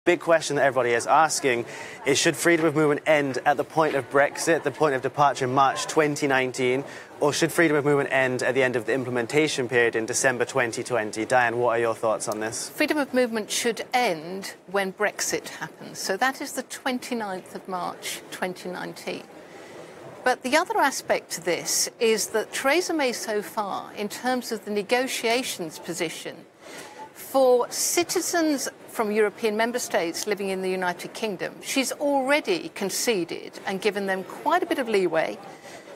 big question that everybody is asking is, should freedom of movement end at the point of Brexit, the point of departure in March 2019, or should freedom of movement end at the end of the implementation period in December 2020? Diane, what are your thoughts on this? Freedom of movement should end when Brexit happens. So that is the 29th of March 2019. But the other aspect to this is that Theresa May so far, in terms of the negotiations position, for citizens from European member states living in the United Kingdom, she's already conceded and given them quite a bit of leeway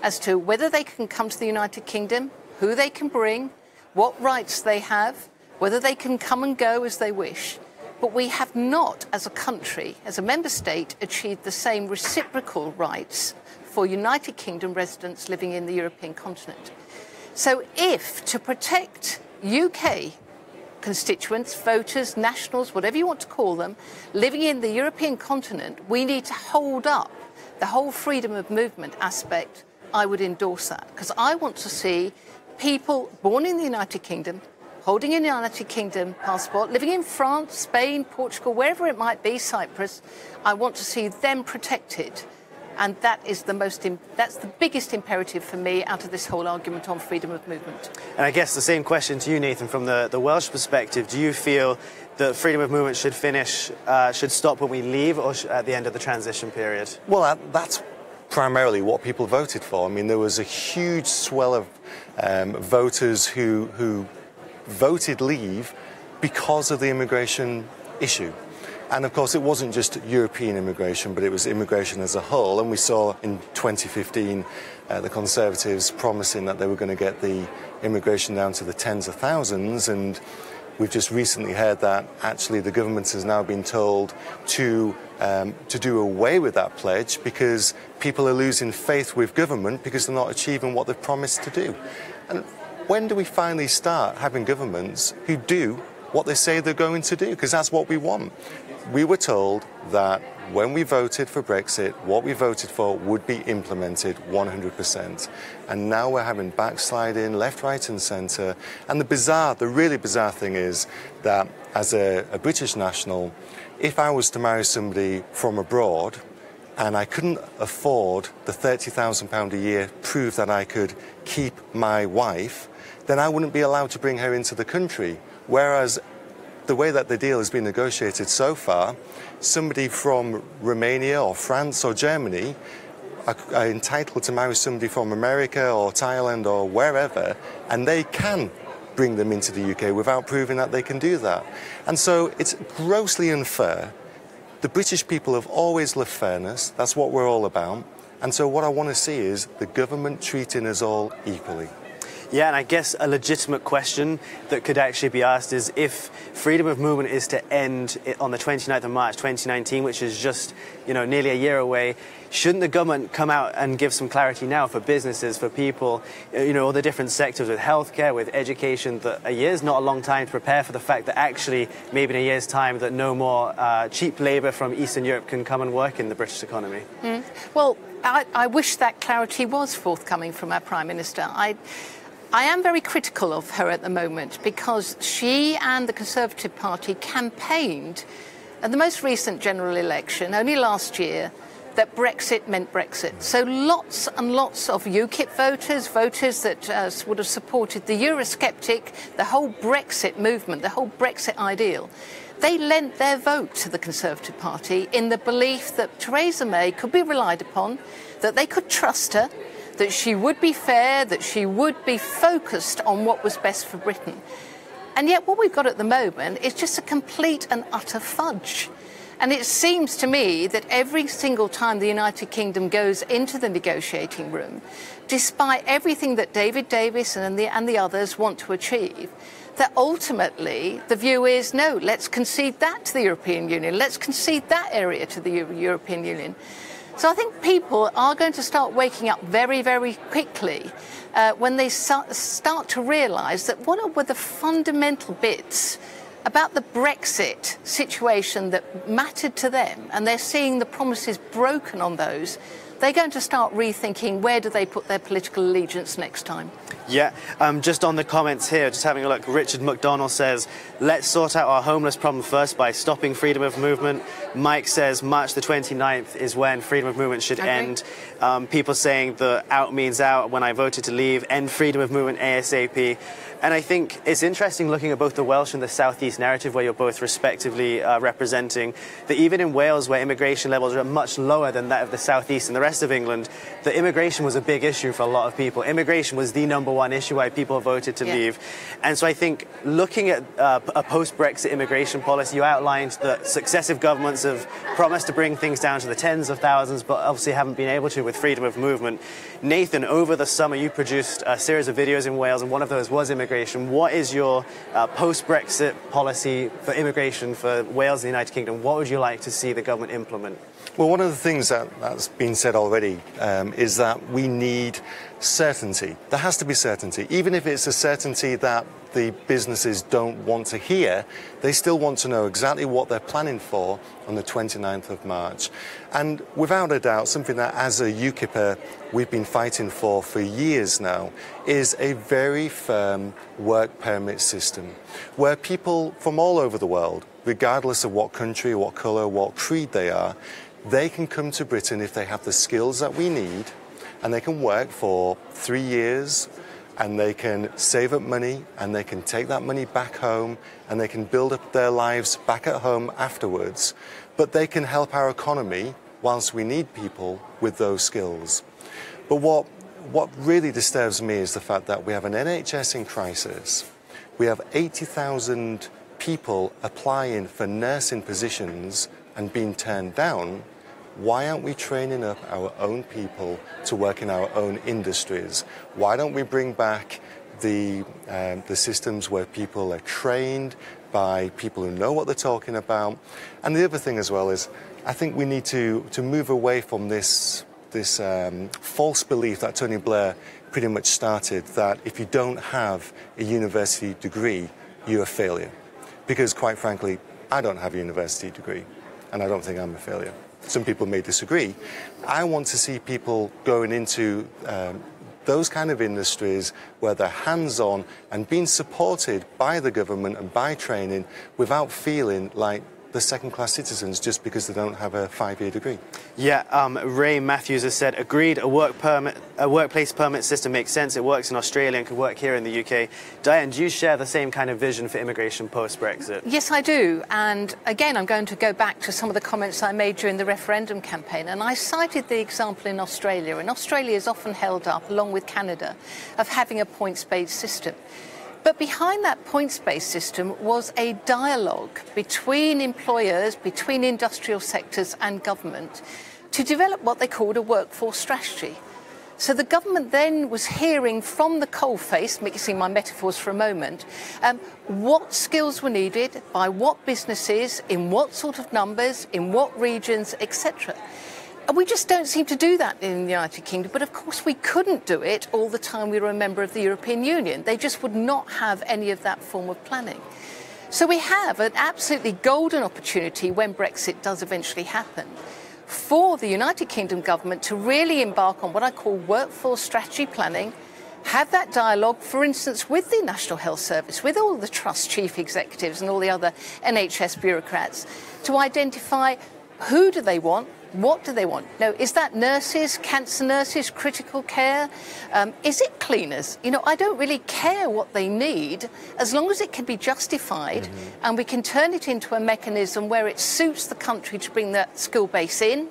as to whether they can come to the United Kingdom, who they can bring, what rights they have, whether they can come and go as they wish. But we have not, as a country, as a member state, achieved the same reciprocal rights for United Kingdom residents living in the European continent. So if, to protect UK constituents, voters, nationals, whatever you want to call them, living in the European continent, we need to hold up the whole freedom of movement aspect, I would endorse that. Because I want to see people born in the United Kingdom, holding a United Kingdom passport, living in France, Spain, Portugal, wherever it might be, Cyprus, I want to see them protected. And that's the biggest imperative for me out of this whole argument on freedom of movement. And I guess the same question to you, Nathan, from the Welsh perspective. Do you feel that freedom of movement should stop when we leave, or at the end of the transition period? Well, that's primarily what people voted for. I mean, there was a huge swell of voters who voted leave because of the immigration issue. And of course, it wasn't just European immigration, but it was immigration as a whole. And we saw in 2015 the Conservatives promising that they were going to get the immigration down to the tens of thousands. And we've just recently heard that actually the government has now been told to do away with that pledge because people are losing faith with government because they're not achieving what they've promised to do. And when do we finally start having governments who do what they say they're going to do? Because that's what we want. We were told that when we voted for Brexit, what we voted for would be implemented 100%. And now we're having backsliding left, right and centre. And the really bizarre thing is that as a British national, if I was to marry somebody from abroad and I couldn't afford the £30,000 a year proof that I could keep my wife, then I wouldn't be allowed to bring her into the country. Whereas the way that the deal has been negotiated so far, somebody from Romania or France or Germany are entitled to marry somebody from America or Thailand or wherever, and they can bring them into the UK without proving that they can do that. And so it's grossly unfair. The British people have always loved fairness. That's what we're all about. And so what I want to see is the government treating us all equally. Yeah, and I guess a legitimate question that could actually be asked is, if freedom of movement is to end on the 29th of March 2019, which is just, nearly a year away, shouldn't the government come out and give some clarity now for businesses, for people, all the different sectors with healthcare, with education, that a year is not a long time to prepare for the fact that actually maybe in a year's time that no more cheap labour from Eastern Europe can come and work in the British economy? Well, I wish that clarity was forthcoming from our Prime Minister. I am very critical of her at the moment because she and the Conservative Party campaigned at the most recent general election, only last year, that Brexit meant Brexit. So lots and lots of UKIP voters that would have supported the Eurosceptic, the whole Brexit movement, the whole Brexit ideal, they lent their vote to the Conservative Party in the belief that Theresa May could be relied upon, that they could trust her, that she would be fair, that she would be focused on what was best for Britain. And yet what we've got at the moment is just a complete and utter fudge. And it seems to me that every single time the United Kingdom goes into the negotiating room, despite everything that David Davis and the others want to achieve, that ultimately the view is, no, let's concede that to the European Union, let's concede that area to the European Union. So I think people are going to start waking up very, very quickly when they start to realise that what were the fundamental bits about the Brexit situation that mattered to them, and they're seeing the promises broken on those. They're going to start rethinking where do they put their political allegiance next time. Yeah, just on the comments here, just having a look, Richard McDonald says, let's sort out our homeless problem first by stopping freedom of movement. Mike says March the 29th is when freedom of movement should end. People saying the out means out when I voted to leave, end freedom of movement ASAP. And I think it's interesting looking at both the Welsh and the South East narrative, where you're both respectively representing, that even in Wales, where immigration levels are much lower than that of the South East and the rest of England, that immigration was a big issue for a lot of people. Immigration was the #1 issue why people voted to leave. And so I think looking at a post-Brexit immigration policy, you outlined that successive governments have promised to bring things down to the tens of thousands, but obviously haven't been able to with freedom of movement. Nathan, over the summer you produced a series of videos in Wales, and one of those was immigration. What is your post-Brexit policy for immigration for Wales and the United Kingdom? What would you like to see the government implement? Well, one of the things that's been said already is that we need certainty. There has to be certainty. Even if it's a certainty that the businesses don't want to hear, they still want to know exactly what they're planning for on the 29th of March. And without a doubt, something that as a UKIPer we've been fighting for years now is a very firm work permit system where people from all over the world, regardless of what country, what colour, what creed they are, they can come to Britain if they have the skills that we need, and they can work for 3 years, and they can save up money, and they can take that money back home, and they can build up their lives back at home afterwards. But they can help our economy whilst we need people with those skills. But what really disturbs me is the fact that we have an NHS in crisis. We have 80,000 people applying for nursing positions and being turned down. Why aren't we training up our own people to work in our own industries? Why don't we bring back the systems where people are trained by people who know what they're talking about? And the other thing as well is, I think we need to move away from this false belief that Tony Blair pretty much started, that if you don't have a university degree, you're a failure. Because quite frankly, I don't have a university degree, and I don't think I'm a failure. Some people may disagree. I want to see people going into those kind of industries where they're hands-on and being supported by the government and by training without feeling like they're second-class citizens just because they don't have a 5-year degree. Yeah, Ray Matthews has said, agreed, a workplace permit system makes sense. It works in Australia and could work here in the UK. Diane, do you share the same kind of vision for immigration post-Brexit? Yes, I do. And again, I'm going to go back to some of the comments I made during the referendum campaign. And I cited the example in Australia. And Australia is often held up, along with Canada, of having a points-based system. But behind that points-based system was a dialogue between employers, between industrial sectors and government to develop what they called a workforce strategy. So the government then was hearing from the coalface, mixing my metaphors for a moment, what skills were needed, by what businesses, in what sort of numbers, in what regions, etc. And we just don't seem to do that in the United Kingdom. But of course, we couldn't do it all the time we were a member of the European Union. They just would not have any of that form of planning. So we have an absolutely golden opportunity when Brexit does eventually happen for the United Kingdom government to really embark on what I call workforce strategy planning, have that dialogue, for instance, with the National Health Service, with all the trust chief executives and all the other NHS bureaucrats, to identify who do they want, what do they want? Now, is that nurses, cancer nurses, critical care? Is it cleaners? You know, I don't really care what they need as long as it can be justified and we can turn it into a mechanism where it suits the country to bring that skill base in.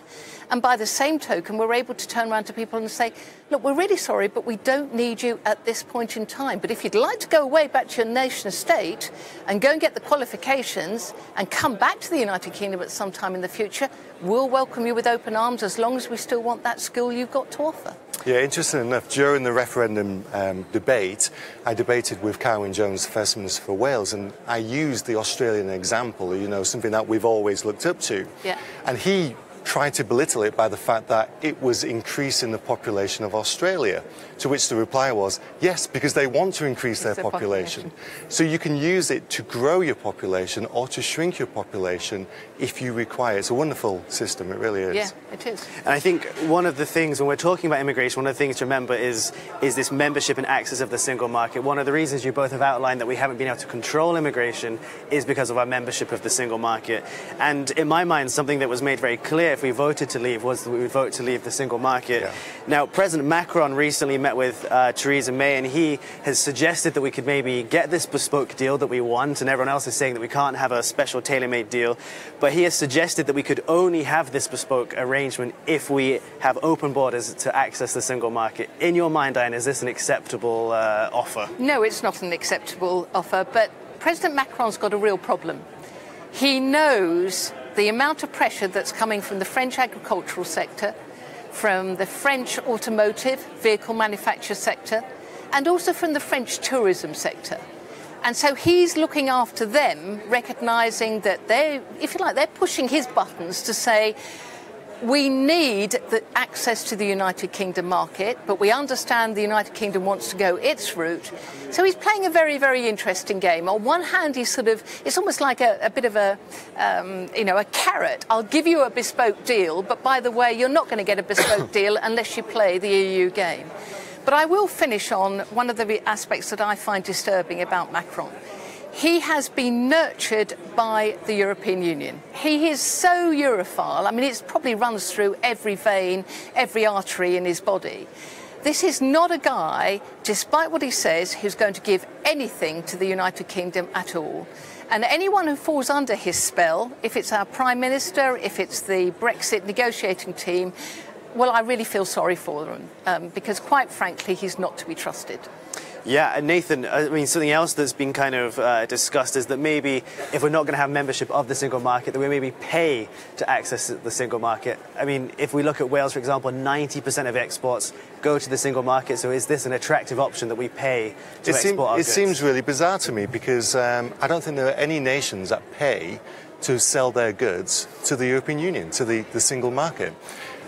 And by the same token, we're able to turn around to people and say, look, we're really sorry, but we don't need you at this point in time. But if you'd like to go away back to your nation state and go and get the qualifications and come back to the United Kingdom at some time in the future, we'll welcome you with open arms as long as we still want that skill you've got to offer. Yeah, interesting enough, during the referendum debate, I debated with Carwyn Jones, the First Minister for Wales, and I used the Australian example, you know, something that we've always looked up to. Yeah. And he tried to belittle it by the fact that it was increasing the population of Australia, to which the reply was, yes, because they want to increase their population. So you can use it to grow your population or to shrink your population if you require. It's a wonderful system, it really is. Yeah, it is. And I think one of the things, when we're talking about immigration, one of the things to remember is this membership and access of the single market. One of the reasons you both have outlined that we haven't been able to control immigration is because of our membership of the single market. And in my mind, something that was made very clear if we voted to leave was that we would vote to leave the single market. Yeah. Now, President Macron recently met with Theresa May, and he has suggested that we could maybe get this bespoke deal that we want, and everyone else is saying that we can't have a special tailor-made deal. But he has suggested that we could only have this bespoke arrangement if we have open borders to access the single market. In your mind, Diane, is this an acceptable offer? No, it's not an acceptable offer, but President Macron's got a real problem. He knows the amount of pressure that's coming from the French agricultural sector, from the French automotive vehicle manufacture sector, and also from the French tourism sector. And so he's looking after them, recognising that they're pushing his buttons to say, we need the access to the United Kingdom market, but we understand the United Kingdom wants to go its route. So he's playing a very, very interesting game. On one hand, he's it's almost like a bit of a carrot. I'll give you a bespoke deal, but by the way, you're not going to get a bespoke deal unless you play the EU game. But I will finish on one of the aspects that I find disturbing about Macron. He has been nurtured by the European Union. He is so Europhile. I mean, it probably runs through every vein, every artery in his body. This is not a guy, despite what he says, who's going to give anything to the United Kingdom at all. And anyone who falls under his spell, if it's our Prime Minister, if it's the Brexit negotiating team, well, I really feel sorry for them, because quite frankly, he's not to be trusted. Yeah, and Nathan, I mean, something else that's been kind of discussed is that maybe if we're not going to have membership of the single market, that we maybe pay to access the single market. I mean, if we look at Wales, for example, 90% of exports go to the single market. So is this an attractive option that we pay to export our goods? It seems really bizarre to me because I don't think there are any nations that pay to sell their goods to the European Union, to the single market.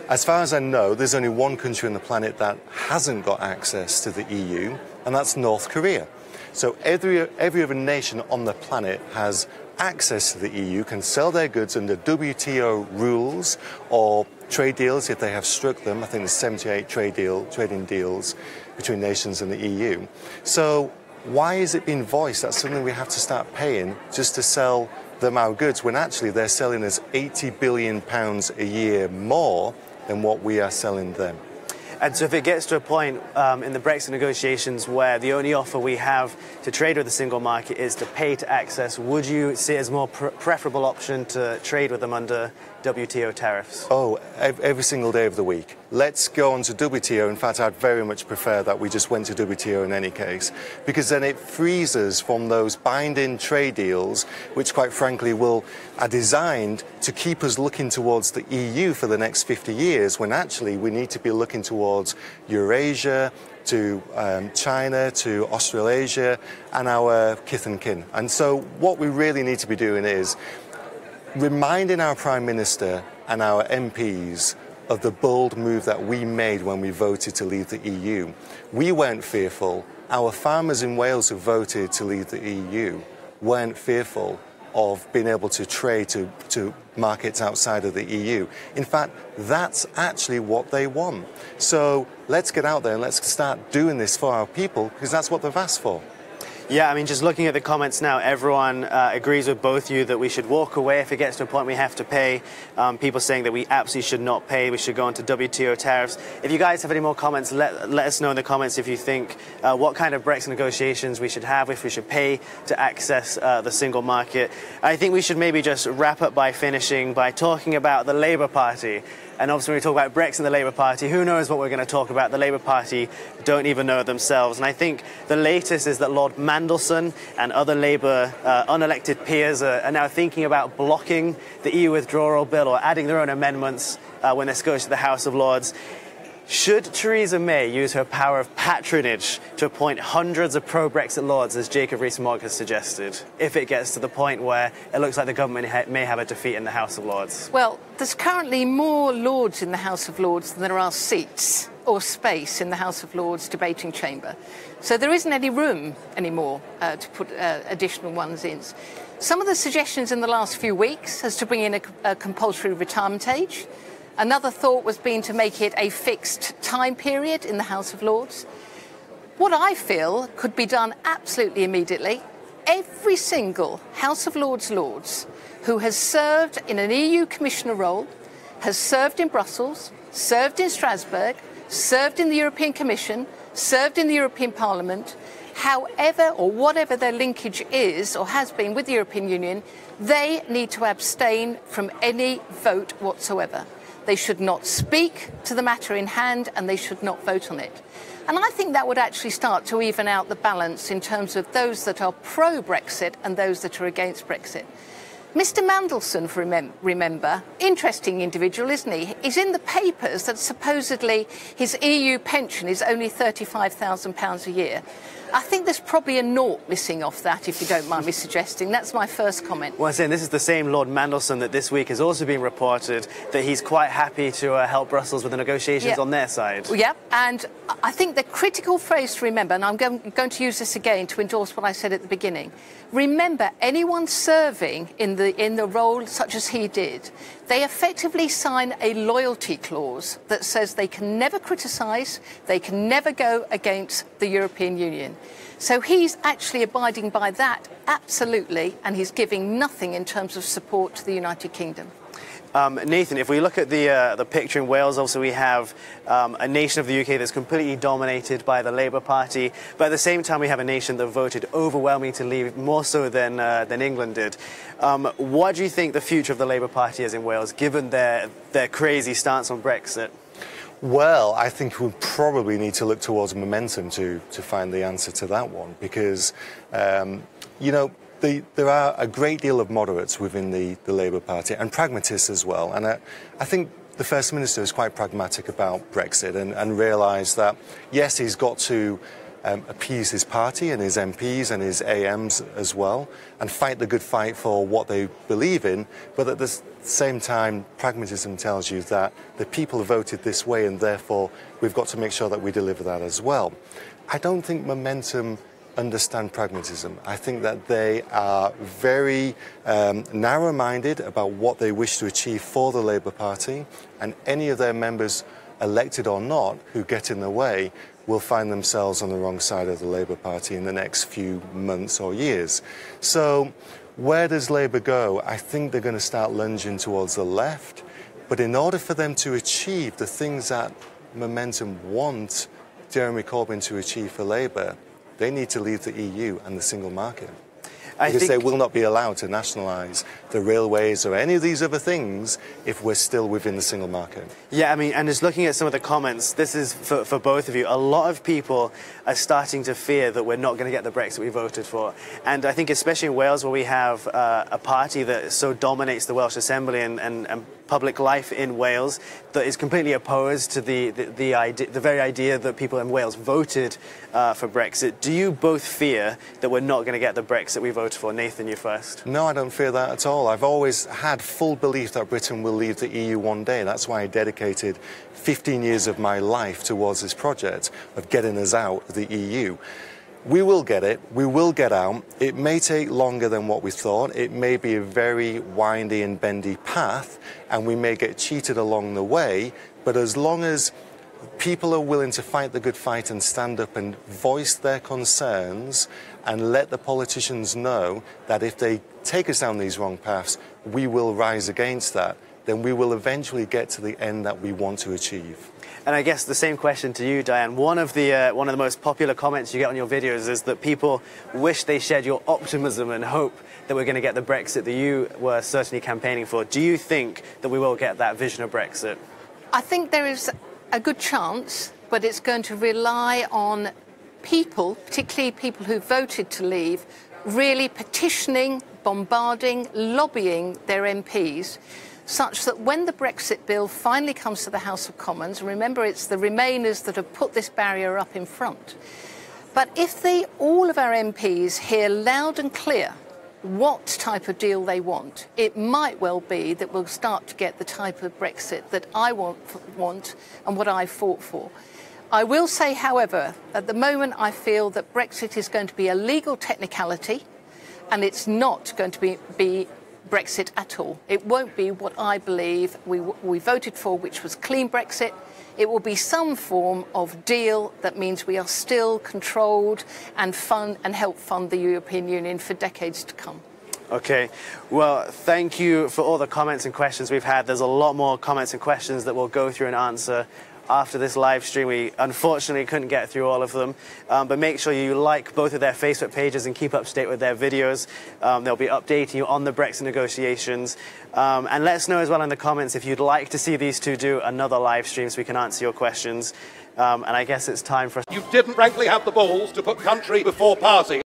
As far as I know, there's only one country on the planet that hasn't got access to the EU, and that's North Korea. So every other nation on the planet has access to the EU, can sell their goods under WTO rules or trade deals if they have struck them. I think there's 78 trading deals between nations and the EU. So why is it being voiced that suddenly we have to start paying just to sell them our goods when actually they're selling us £80 billion a year more than what we are selling them? And so if it gets to a point in the Brexit negotiations where the only offer we have to trade with the single market is to pay to access, would you see it as a more preferable option to trade with them under WTO tariffs? Oh, every single day of the week. Let's go on to WTO. In fact, I'd very much prefer that we just went to WTO in any case, because then it frees us from those binding trade deals, which quite frankly are designed to keep us looking towards the EU for the next 50 years, when actually we need to be looking towards Eurasia, to China, to Australasia, and our kith and kin. And so what we really need to be doing is reminding our Prime Minister and our MPs of the bold move that we made when we voted to leave the EU. We weren't fearful. Our farmers in Wales who voted to leave the EU weren't fearful of being able to trade to markets outside of the EU. In fact, that's actually what they want. So let's get out there and let's start doing this for our people, because that's what they've asked for. Yeah, I mean, just looking at the comments now, everyone agrees with both you that we should walk away if it gets to a point we have to pay. People saying that we absolutely should not pay, we should go into WTO tariffs. If you guys have any more comments, let us know in the comments if you think what kind of Brexit negotiations we should have, if we should pay to access the single market. I think we should maybe just wrap up by finishing by talking about the Labour Party. And obviously when we talk about Brexit and the Labour Party, who knows what we're going to talk about? The Labour Party don't even know themselves. And I think the latest is that Lord Mandelson and other Labour unelected peers are now thinking about blocking the EU withdrawal bill or adding their own amendments when this goes to the House of Lords. Should Theresa May use her power of patronage to appoint hundreds of pro-Brexit lords, as Jacob Rees-Mogg has suggested, if it gets to the point where it looks like the government may have a defeat in the House of Lords? Well, there's currently more lords in the House of Lords than there are seats or space in the House of Lords debating chamber. So there isn't any room anymore to put additional ones in. Some of the suggestions in the last few weeks is to bring in a compulsory retirement age. Another thought was being to make it a fixed time period in the House of Lords. What I feel could be done absolutely immediately, every single House of Lords who has served in an EU Commissioner role, has served in Brussels, served in Strasbourg, served in the European Commission, served in the European Parliament, however or whatever their linkage is or has been with the European Union, they need to abstain from any vote whatsoever. They should not speak to the matter in hand and they should not vote on it. And I think that would actually start to even out the balance in terms of those that are pro-Brexit and those that are against Brexit. Mr Mandelson, remember, interesting individual, isn't he? He's in the papers that supposedly his EU pension is only £35,000 a year. I think there's probably a naught missing off that, if you don't mind me suggesting. That's my first comment. Well, I'm saying this is the same Lord Mandelson that this week has also been reported that he's quite happy to help Brussels with the negotiations on their side. Yeah, and I think the critical phrase to remember, and I'm going to use this again to endorse what I said at the beginning, remember, anyone serving in the role such as he did, they effectively sign a loyalty clause that says they can never criticise, they can never go against the European Union. So he's actually abiding by that, absolutely, and he's giving nothing in terms of support to the United Kingdom. Nathan, if we look at the picture in Wales, also we have a nation of the UK that's completely dominated by the Labour Party, but at the same time we have a nation that voted overwhelmingly to leave, more so than England did. What do you think the future of the Labour Party is in Wales, given their crazy stance on Brexit? Well, I think we probably need to look towards momentum to find the answer to that one, because, you know, there are a great deal of moderates within the Labour Party and pragmatists as well. And I think the First Minister is quite pragmatic about Brexit and realised that, yes, he's got to appease his party and his MPs and his AMs as well and fight the good fight for what they believe in, but at the same time, pragmatism tells you that the people have voted this way and therefore we've got to make sure that we deliver that as well. I don't think momentum understand pragmatism. I think that they are very narrow-minded about what they wish to achieve for the Labour Party, and any of their members, elected or not, who get in the way will find themselves on the wrong side of the Labour Party in the next few months or years. So where does Labour go? I think they're going to start lunging towards the left, but in order for them to achieve the things that momentum want Jeremy Corbyn to achieve for Labour, they need to leave the EU and the single market. Because they will not be allowed to nationalise the railways or any of these other things if we're still within the single market. Yeah, I mean, and just looking at some of the comments, this is for both of you. A lot of people are starting to fear that we're not going to get the Brexit we voted for. And I think especially in Wales, where we have a party that so dominates the Welsh Assembly and public life in Wales, that is completely opposed to the very idea that people in Wales voted for Brexit. Do you both fear that we're not going to get the Brexit we voted for? Nathan, you first. No, I don't fear that at all. I've always had full belief that Britain will leave the EU one day. That's why I dedicated 15 years of my life towards this project of getting us out of the EU. We will get it. We will get out. It may take longer than what we thought. It may be a very windy and bendy path, and we may get cheated along the way. But as long as people are willing to fight the good fight and stand up and voice their concerns and let the politicians know that if they take us down these wrong paths, we will rise against that, then we will eventually get to the end that we want to achieve. And I guess the same question to you, Diane. One of the most popular comments you get on your videos is that people wish they shared your optimism and hope that we're going to get the Brexit that you were certainly campaigning for. Do you think that we will get that vision of Brexit? I think there is a good chance, but it's going to rely on people, particularly people who voted to leave, really petitioning, bombarding, lobbying their MPs, such that when the Brexit bill finally comes to the House of Commons, remember it's the Remainers that have put this barrier up in front, but if all of our MPs hear loud and clear what type of deal they want, it might well be that we'll start to get the type of Brexit that I want and what I fought for. I will say, however, at the moment I feel that Brexit is going to be a legal technicality and it's not going to be Brexit at all. It won't be what I believe we voted for, which was clean Brexit. It will be some form of deal that means we are still controlled and help fund the European Union for decades to come. Okay, well, thank you for all the comments and questions we've had. There's a lot more comments and questions that we'll go through and answer after this live stream. We unfortunately couldn't get through all of them, but make sure you like both of their Facebook pages and keep up to date with their videos. They'll be updating you on the Brexit negotiations. And let us know as well in the comments if you'd like to see these two do another live stream so we can answer your questions. And I guess it's time for us. You didn't frankly have the balls to put country before party.